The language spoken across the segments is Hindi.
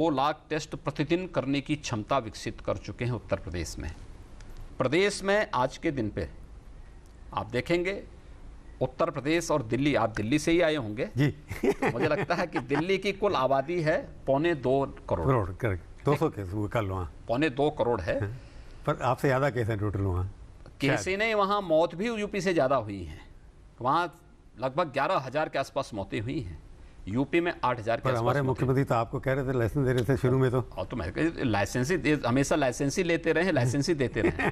2 लाख टेस्ट प्रतिदिन करने की क्षमता विकसित कर चुके हैं उत्तर प्रदेश में। प्रदेश में आज के दिन पे आप देखेंगे उत्तर प्रदेश और दिल्ली, आप दिल्ली से ही आए होंगे जी। तो मुझे लगता है कि दिल्ली की कुल आबादी है 2.25 करोड़। करेक्ट, 200 केस वो कर लो वहाँ, 2.25 करोड़ है। पर आपसे ज़्यादा केस हैं टोटल वहाँ। केस ही नहीं, वहाँ मौत भी यूपी से ज़्यादा हुई हैं। वहाँ लगभग 11,000 के आसपास मौतें हुई हैं, यूपी में 8,000 के पर आसपास। हमारे मुख्यमंत्री तो आपको कह रहे थे, लाइसेंस दे रहे थे शुरू में तो। और तो मैं लाइसेंस ही हमेशा लाइसेंस ही लेते रहे, लाइसेंस ही देते रहे।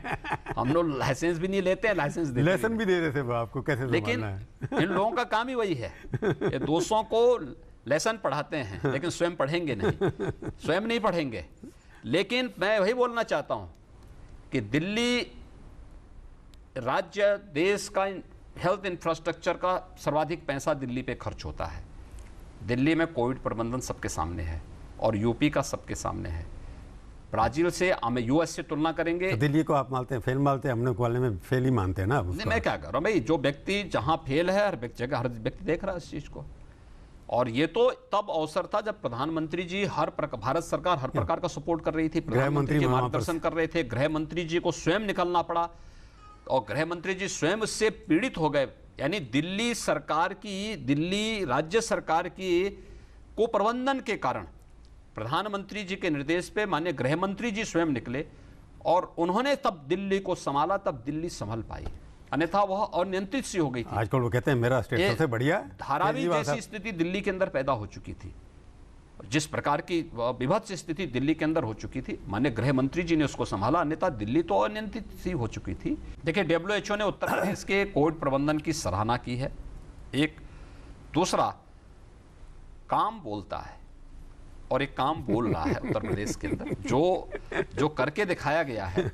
हम लोग लाइसेंस भी नहीं लेते हैं, लाइसेंस देते लेसन भी दे रहे थे वो आपको, कैसे लेकिन संभालना है। इन लोगों का काम ही वही है, ये दोस्तों को लेसन पढ़ाते हैं लेकिन स्वयं पढ़ेंगे नहीं, स्वयं नहीं पढ़ेंगे। लेकिन मैं वही बोलना चाहता हूं कि दिल्ली राज्य, देश का हेल्थ इंफ्रास्ट्रक्चर का सर्वाधिक पैसा दिल्ली पे खर्च होता है। दिल्ली में कोविड प्रबंधन सबके सामने है और यूपी का सबके सामने है। ब्राजील से, हम यूएस से तुलना करेंगे। तो दिल्ली को आप मानते हैं फेल, मानते हैं, हमने वाले में फेल ही मानते हैं ना। नहीं, मैं क्या कर रहा हूँ भाई, जो व्यक्ति जहां फेल है हर जगह हर व्यक्ति देख रहा है इस चीज को। और ये तो तब अवसर था जब प्रधानमंत्री जी भारत सरकार हर प्रकार का सपोर्ट कर रही थी, प्रधानमंत्री जी मार्गदर्शन कर रहे थे, गृह मंत्री जी को स्वयं निकलना पड़ा और गृह मंत्री जी स्वयं उससे पीड़ित हो गए। यानी दिल्ली सरकार की, दिल्ली राज्य सरकार की कुप्रबंधन के कारण प्रधानमंत्री जी के निर्देश पे माननीय गृह मंत्री जी स्वयं निकले और उन्होंने तब दिल्ली को संभाला, तब दिल्ली संभल पाई, अन्यथा वह अनियंत्रित सी हो गई थी। आजकल वो कहते हैं मेरा स्टेट सबसे बढ़िया, धारावी जैसी स्थिति दिल्ली के अंदर पैदा हो चुकी थी। जिस प्रकार की विभत्स स्थिति दिल्ली के अंदर हो चुकी थी, माननीय गृह मंत्री जी ने उसको संभाला, अन्यथा दिल्ली तो अनियंत्रित सी हो चुकी थी। देखिए, WHO ने उत्तर प्रदेश के कोविड प्रबंधन की सराहना की है। एक दूसरा, काम बोलता है और एक काम बोल रहा है उत्तर प्रदेश के अंदर, जो करके दिखाया गया है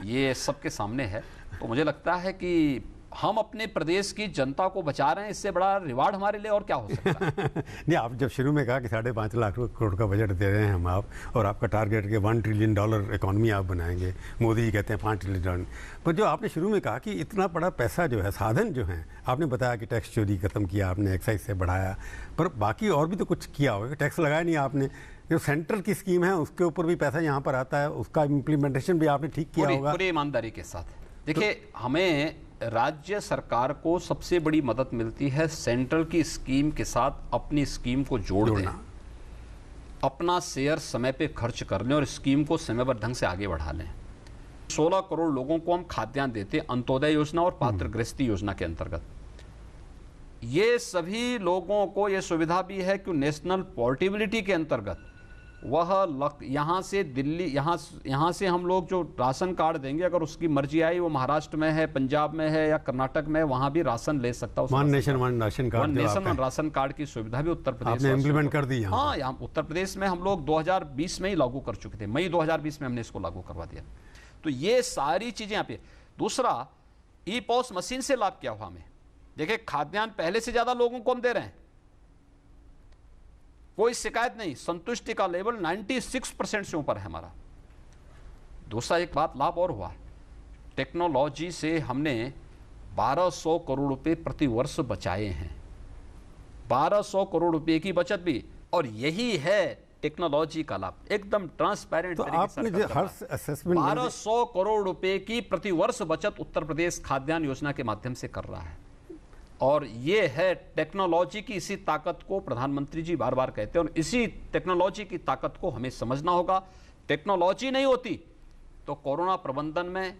ये सबके सामने है। तो मुझे लगता है कि हम अपने प्रदेश की जनता को बचा रहे हैं, इससे बड़ा रिवार्ड हमारे लिए और क्या हो सकता है। नहीं, आप जब शुरू में कहा कि 5.5 लाख करोड़ का बजट दे रहे हैं हम आप, और आपका टारगेट के $1 ट्रिलियन इकोनॉमी आप बनाएंगे, मोदी जी कहते हैं $5 ट्रिलियन, पर जो आपने शुरू में कहा कि इतना बड़ा पैसा जो है, साधन जो है, आपने बताया कि टैक्स चोरी खत्म किया आपने, एक्साइज से बढ़ाया, पर बाकी और भी तो कुछ किया होगा, टैक्स लगाया नहीं आपने। जो सेंट्रल की स्कीम है उसके ऊपर भी पैसा यहाँ पर आता है, उसका इम्प्लीमेंटेशन भी आपने ठीक किया होगा। पूरी ईमानदारी के साथ। देखिए, हमें राज्य सरकार को सबसे बड़ी मदद मिलती है सेंट्रल की स्कीम के साथ अपनी स्कीम को जोड़ना, अपना शेयर समय पे खर्च कर लें और स्कीम को समयबद्ध ढंग से आगे बढ़ा लें। 16 करोड़ लोगों को हम खाद्यान्न देते हैं अंत्योदय योजना और पात्र गृहस्थी योजना के अंतर्गत। ये सभी लोगों को ये सुविधा भी है कि नेशनल पोर्टेबिलिटी के अंतर्गत वह यहाँ से दिल्ली, यहाँ से हम लोग जो राशन कार्ड देंगे, अगर उसकी मर्जी आई, वो महाराष्ट्र में है, पंजाब में है या कर्नाटक में, वहाँ भी राशन ले सकता है। One nation one ration card, one nation one ration card की सुविधा भी उत्तर प्रदेश आपने इम्प्लीमेंट कर दी। हाँ, यहाँ उत्तर प्रदेश में हम लोग 2020 में ही लागू कर चुके थे, मई 2020 में हमने इसको लागू करवा दिया। तो ये सारी चीजें यहाँ पे। दूसरा, ई-पॉस मशीन से लाभ क्या हुआ हमें? देखिए, खाद्यान्न पहले से ज्यादा लोगों को हम दे रहे हैं, कोई शिकायत नहीं, संतुष्टि का लेवल 96% से ऊपर है हमारा। दूसरा एक बात लाभ और हुआ, टेक्नोलॉजी से हमने 1200 करोड़ रुपए प्रति वर्ष बचाए हैं, 1200 करोड़ रुपए की बचत भी, और यही है टेक्नोलॉजी का लाभ, एकदम ट्रांसपेरेंट। तो आपने जो हर असेसमेंट 1200 करोड़ रुपए की प्रति वर्ष बचत उत्तर प्रदेश खाद्यान्न योजना के माध्यम से कर रहा है, और ये है टेक्नोलॉजी की इसी ताकत को प्रधानमंत्री जी बार बार कहते हैं, और इसी टेक्नोलॉजी की ताकत को हमें समझना होगा। टेक्नोलॉजी नहीं होती तो कोरोना प्रबंधन में